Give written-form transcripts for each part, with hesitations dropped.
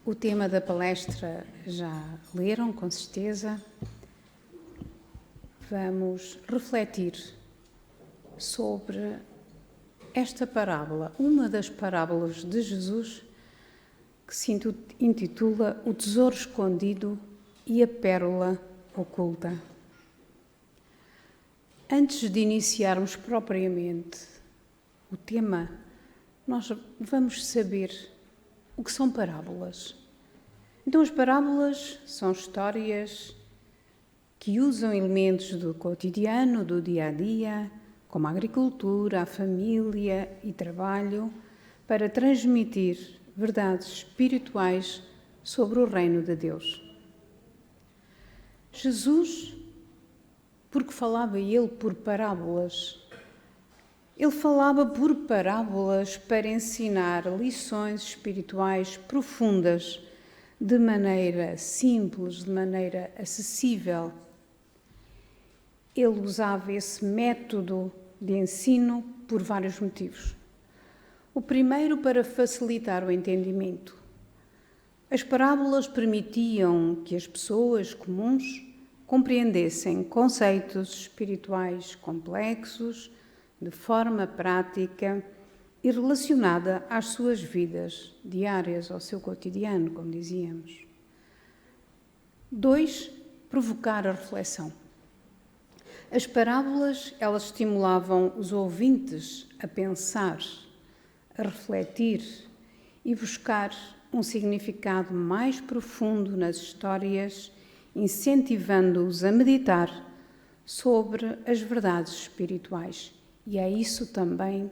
O tema da palestra já leram, com certeza. Vamos refletir sobre esta parábola, uma das parábolas de Jesus, que se intitula O Tesouro Escondido e a Pérola Oculta. Antes de iniciarmos propriamente o tema, nós vamos saber o que são parábolas. Então, as parábolas são histórias que usam elementos do cotidiano, do dia-a-dia, como a agricultura, a família e trabalho, para transmitir verdades espirituais sobre o reino de Deus. Jesus, porque falava ele por parábolas, ele falava por parábolas para ensinar lições espirituais profundas, de maneira simples, de maneira acessível. Ele usava esse método de ensino por vários motivos. O primeiro, para facilitar o entendimento. As parábolas permitiam que as pessoas comuns compreendessem conceitos espirituais complexos de forma prática e relacionada às suas vidas diárias, ao seu cotidiano, como dizíamos. 2, provocar a reflexão. As parábolas, elas estimulavam os ouvintes a pensar, a refletir e buscar um significado mais profundo nas histórias, incentivando-os a meditar sobre as verdades espirituais. E é isso também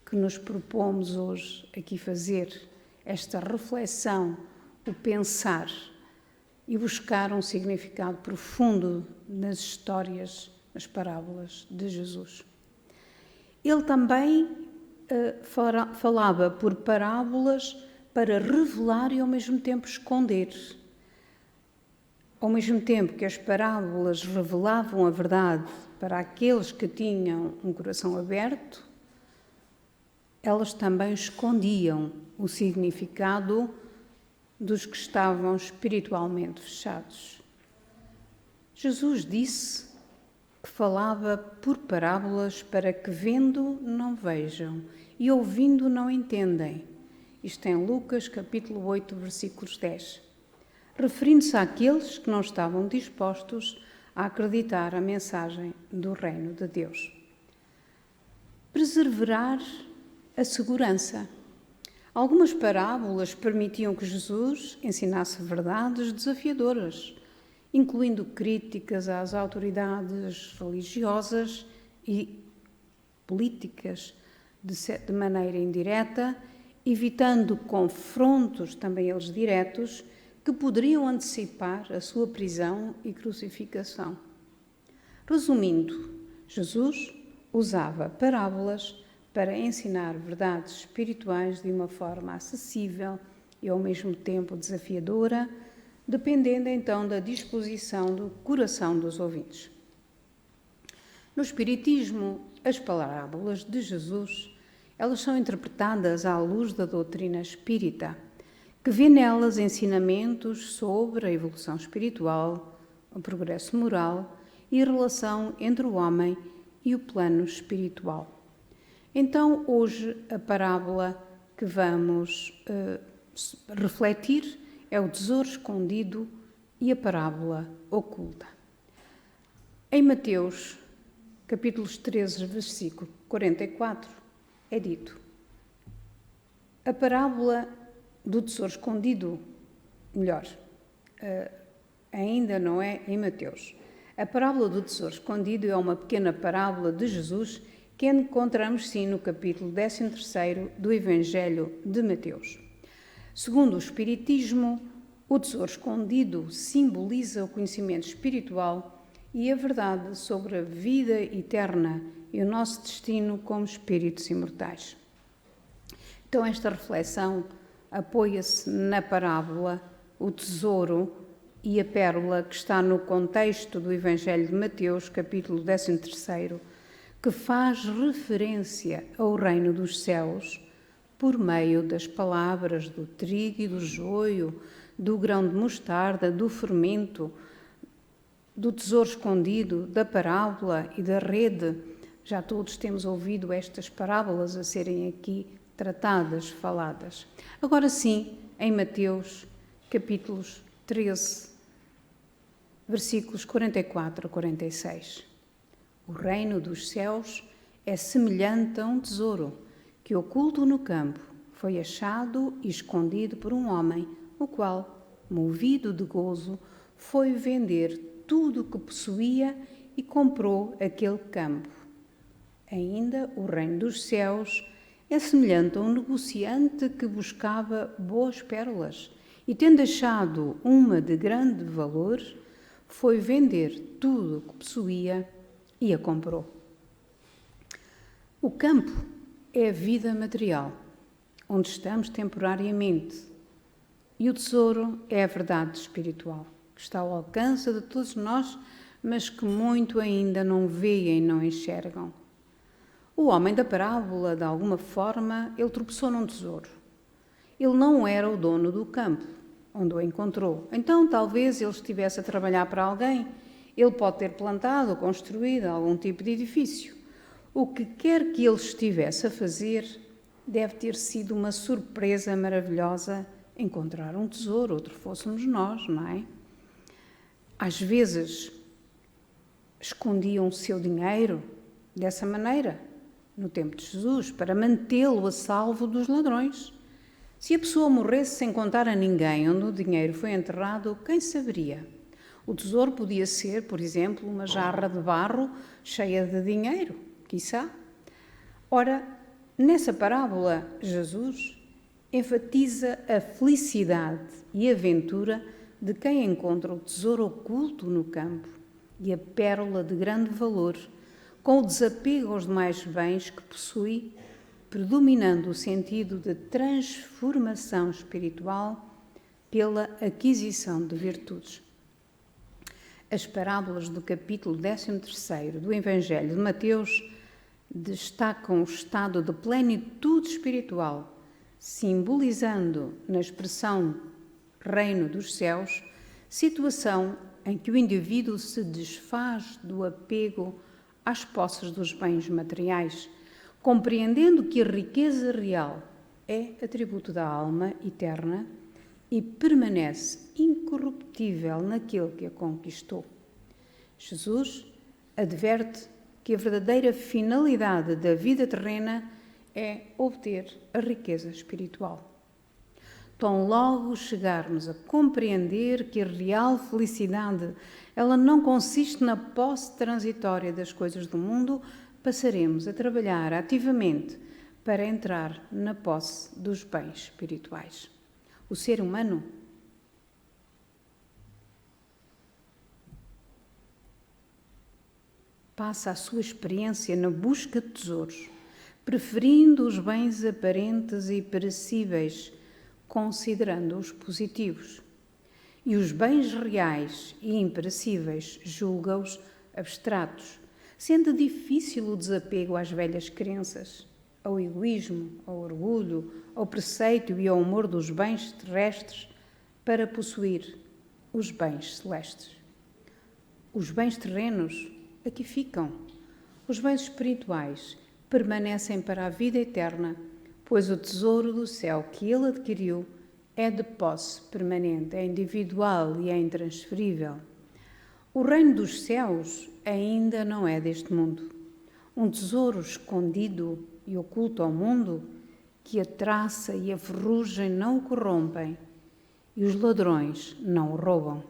que nos propomos hoje aqui fazer, esta reflexão, o pensar e buscar um significado profundo nas histórias, nas parábolas de Jesus. Ele também falava por parábolas para revelar e ao mesmo tempo esconder. Ao mesmo tempo que as parábolas revelavam a verdade para aqueles que tinham um coração aberto, elas também escondiam o significado dos que estavam espiritualmente fechados. Jesus disse que falava por parábolas para que vendo não vejam e ouvindo não entendem. Isto em Lucas capítulo 8, versículos 10. Referindo-se àqueles que não estavam dispostos a acreditar a mensagem do reino de Deus. Perseverar a segurança. Algumas parábolas permitiam que Jesus ensinasse verdades desafiadoras, incluindo críticas às autoridades religiosas e políticas de maneira indireta, evitando confrontos, também eles diretos, que poderiam antecipar a sua prisão e crucificação. Resumindo, Jesus usava parábolas para ensinar verdades espirituais de uma forma acessível e ao mesmo tempo desafiadora, dependendo então da disposição do coração dos ouvintes. No Espiritismo, as parábolas de Jesus, elas são interpretadas à luz da doutrina espírita, que vê nelas ensinamentos sobre a evolução espiritual, o progresso moral e a relação entre o homem e o plano espiritual. Então, hoje, a parábola que vamos refletir é o tesouro escondido e a parábola oculta. Em Mateus, capítulos 13, versículo 44, é dito: a parábola do tesouro escondido, melhor, ainda não é em Mateus. A parábola do tesouro escondido é uma pequena parábola de Jesus que encontramos sim no capítulo 13º do Evangelho de Mateus. Segundo o Espiritismo, o tesouro escondido simboliza o conhecimento espiritual e a verdade sobre a vida eterna e o nosso destino como espíritos imortais. Então, esta reflexão apoia-se na parábola, o tesouro e a pérola, que está no contexto do Evangelho de Mateus, capítulo 13º, que faz referência ao reino dos céus, por meio das palavras do trigo e do joio, do grão de mostarda, do fermento, do tesouro escondido, da parábola e da rede. Já todos temos ouvido estas parábolas a serem aqui tratadas, faladas. Agora sim, em Mateus, capítulos 13, versículos 44 a 46. O reino dos céus é semelhante a um tesouro que, oculto no campo, foi achado e escondido por um homem, o qual, movido de gozo, foi vender tudo o que possuía e comprou aquele campo. Ainda o reino dos céus é semelhante a um negociante que buscava boas pérolas e, tendo achado uma de grande valor, foi vender tudo o que possuía e a comprou. O campo é a vida material, onde estamos temporariamente, e o tesouro é a verdade espiritual, que está ao alcance de todos nós, mas que muito ainda não veem e não enxergam. O homem da parábola, de alguma forma, ele tropeçou num tesouro. Ele não era o dono do campo onde o encontrou. Então, talvez ele estivesse a trabalhar para alguém. Ele pode ter plantado ou construído algum tipo de edifício. O que quer que ele estivesse a fazer, deve ter sido uma surpresa maravilhosa encontrar um tesouro, outro fôssemos nós, não é? Às vezes, escondiam o seu dinheiro dessa maneira, no tempo de Jesus, para mantê-lo a salvo dos ladrões. Se a pessoa morresse sem contar a ninguém onde o dinheiro foi enterrado, quem saberia? O tesouro podia ser, por exemplo, uma jarra de barro cheia de dinheiro, quiçá. Ora, nessa parábola, Jesus enfatiza a felicidade e aventura de quem encontra o tesouro oculto no campo e a pérola de grande valor, com o desapego aos demais bens que possui, predominando o sentido de transformação espiritual pela aquisição de virtudes. As parábolas do capítulo 13º do Evangelho de Mateus destacam o estado de plenitude espiritual, simbolizando na expressão reino dos céus, situação em que o indivíduo se desfaz do apego às posses dos bens materiais, compreendendo que a riqueza real é atributo da alma eterna e permanece incorruptível naquele que a conquistou. Jesus adverte que a verdadeira finalidade da vida terrena é obter a riqueza espiritual. Tão logo chegarmos a compreender que a real felicidade, ela não consiste na posse transitória das coisas do mundo, passaremos a trabalhar ativamente para entrar na posse dos bens espirituais. O ser humano passa a sua experiência na busca de tesouros, preferindo os bens aparentes e perecíveis, considerando-os positivos. E os bens reais e imperecíveis julga-os abstratos, sendo difícil o desapego às velhas crenças, ao egoísmo, ao orgulho, ao preceito e ao amor dos bens terrestres para possuir os bens celestes. Os bens terrenos aqui ficam. Os bens espirituais permanecem para a vida eterna, pois o tesouro do céu que ele adquiriu é de posse permanente, é individual e é intransferível. O reino dos céus ainda não é deste mundo. Um tesouro escondido e oculto ao mundo, que a traça e a ferrugem não o corrompem e os ladrões não o roubam.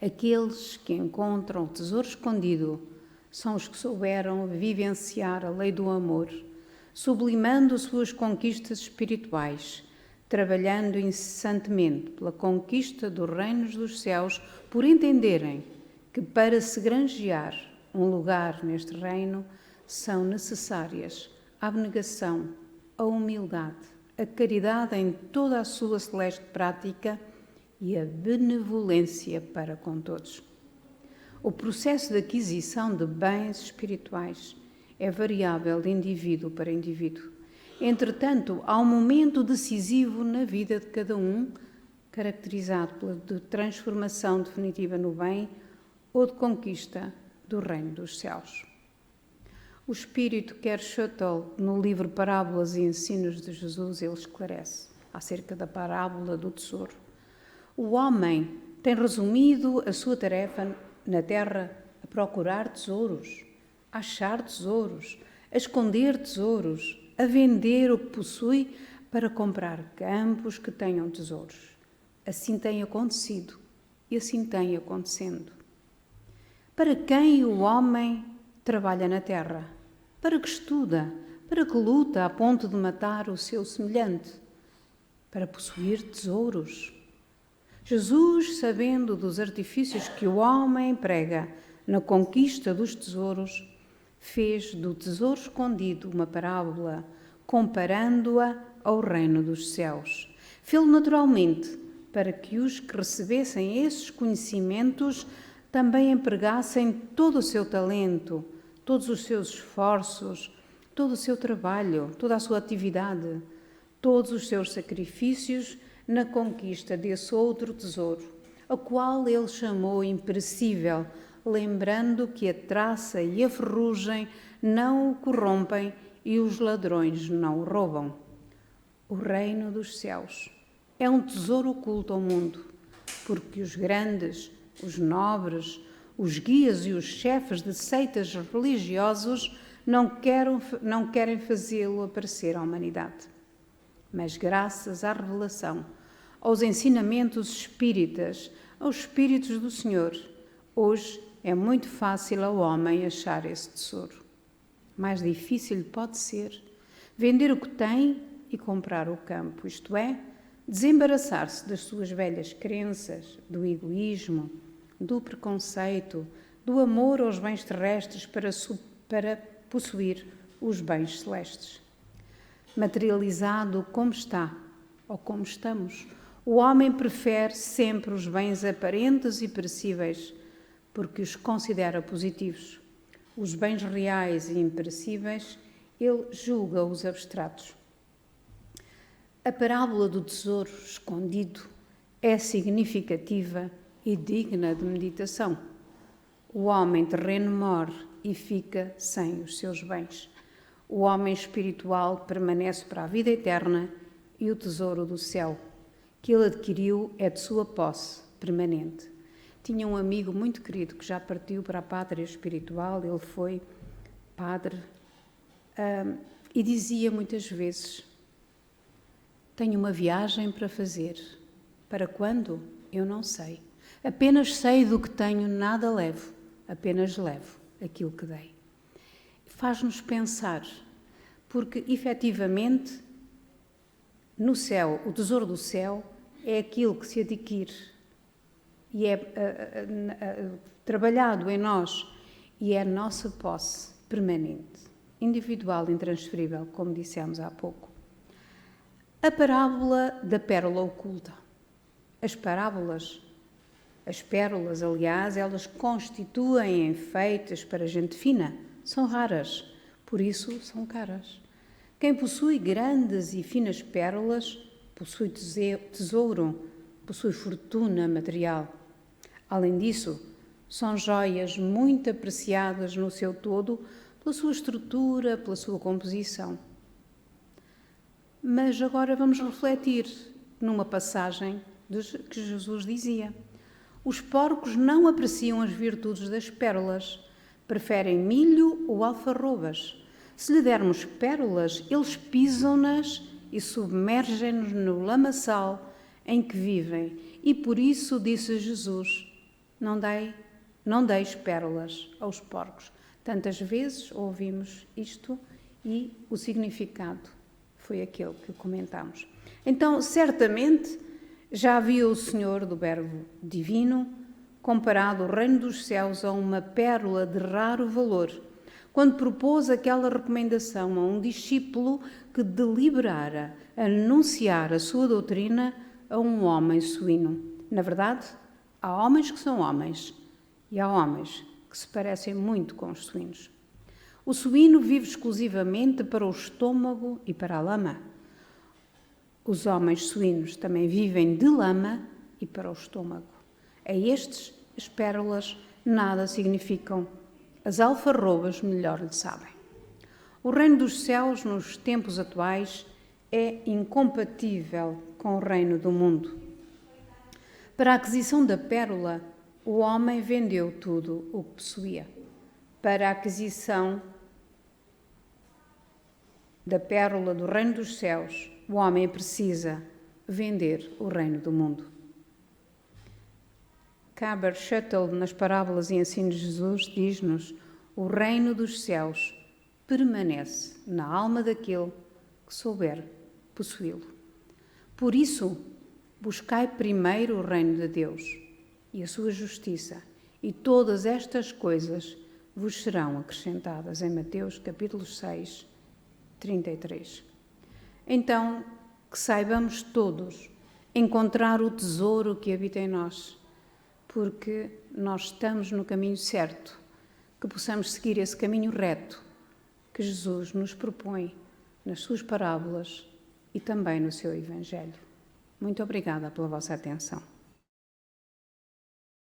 Aqueles que encontram o tesouro escondido são os que souberam vivenciar a lei do amor, sublimando suas conquistas espirituais, trabalhando incessantemente pela conquista dos reinos dos céus, por entenderem que para se granjear um lugar neste reino são necessárias a abnegação, a humildade, a caridade em toda a sua celeste prática e a benevolência para com todos. O processo de aquisição de bens espirituais é variável de indivíduo para indivíduo. Entretanto, há um momento decisivo na vida de cada um, caracterizado pela transformação definitiva no bem ou de conquista do reino dos céus. O espírito Quer-Chotel, no livro Parábolas e Ensinos de Jesus, ele esclarece acerca da parábola do tesouro. O homem tem resumido a sua tarefa na terra a procurar tesouros, a achar tesouros, a esconder tesouros, a vender o que possui para comprar campos que tenham tesouros. Assim tem acontecido e assim tem acontecendo. Para quem o homem trabalha na terra? Para que estuda? Para que luta a ponto de matar o seu semelhante? Para possuir tesouros? Jesus, sabendo dos artifícios que o homem emprega na conquista dos tesouros, fez do tesouro escondido uma parábola, comparando-a ao reino dos céus. Fê-lo naturalmente, para que os que recebessem esses conhecimentos também empregassem todo o seu talento, todos os seus esforços, todo o seu trabalho, toda a sua atividade, todos os seus sacrifícios na conquista desse outro tesouro, a qual ele chamou imperecível, lembrando que a traça e a ferrugem não o corrompem e os ladrões não o roubam. O reino dos céus é um tesouro oculto ao mundo, porque os grandes, os nobres, os guias e os chefes de seitas religiosos não querem fazê-lo aparecer à humanidade. Mas graças à revelação, aos ensinamentos espíritas, aos espíritos do Senhor, hoje é muito fácil ao homem achar esse tesouro. Mais difícil pode ser vender o que tem e comprar o campo, isto é, desembaraçar-se das suas velhas crenças, do egoísmo, do preconceito, do amor aos bens terrestres para possuir os bens celestes. Materializado como está, ou como estamos, o homem prefere sempre os bens aparentes e perecíveis, porque os considera positivos. Os bens reais e imperecíveis, ele julga-os abstratos. A parábola do tesouro escondido é significativa e digna de meditação. O homem terreno morre e fica sem os seus bens. O homem espiritual permanece para a vida eterna e o tesouro do céu, que ele adquiriu, é de sua posse permanente. Tinha um amigo muito querido que já partiu para a pátria espiritual, ele foi padre, e dizia muitas vezes: tenho uma viagem para fazer. Para quando? Eu não sei. Apenas sei do que tenho, nada levo. Apenas levo aquilo que dei. Faz-nos pensar, porque efetivamente no céu, o tesouro do céu é aquilo que se adquire e é trabalhado em nós e é a nossa posse permanente, individual e intransferível, como dissemos há pouco. A parábola da pérola oculta. As pérolas, aliás, elas constituem enfeites para gente fina, são raras, por isso são caras. Quem possui grandes e finas pérolas, possui tesouro, possui fortuna material. Além disso, são joias muito apreciadas no seu todo, pela sua estrutura, pela sua composição. Mas agora vamos refletir numa passagem que Jesus dizia: os porcos não apreciam as virtudes das pérolas, preferem milho ou alfarrobas. Se lhe dermos pérolas, eles pisam-nas e submergem-nos no lamaçal em que vivem. E por isso disse Jesus: não deis pérolas aos porcos. Tantas vezes ouvimos isto e o significado foi aquele que comentamos. Então, certamente, já viu o Senhor do Verbo Divino comparado o reino dos céus a uma pérola de raro valor, quando propôs aquela recomendação a um discípulo que deliberara anunciar a sua doutrina a um homem suíno. Na verdade, há homens que são homens e há homens que se parecem muito com os suínos. O suíno vive exclusivamente para o estômago e para a lama. Os homens suínos também vivem de lama e para o estômago. A estes, as pérolas nada significam. As alfarrobas melhor lhe sabem. O reino dos céus, nos tempos atuais, é incompatível com o reino do mundo. Para a aquisição da pérola, o homem vendeu tudo o que possuía. Para a aquisição da pérola do reino dos céus, o homem precisa vender o reino do mundo. Caber-Shuttle, nas parábolas e ensinos de Jesus, diz-nos: o reino dos céus permanece na alma daquele que souber possuí-lo. Por isso, buscai primeiro o reino de Deus e a sua justiça, e todas estas coisas vos serão acrescentadas. Em Mateus capítulo 6, 33. Então, que saibamos todos encontrar o tesouro que habita em nós, porque nós estamos no caminho certo, que possamos seguir esse caminho reto que Jesus nos propõe nas suas parábolas e também no seu Evangelho. Muito obrigada pela vossa atenção.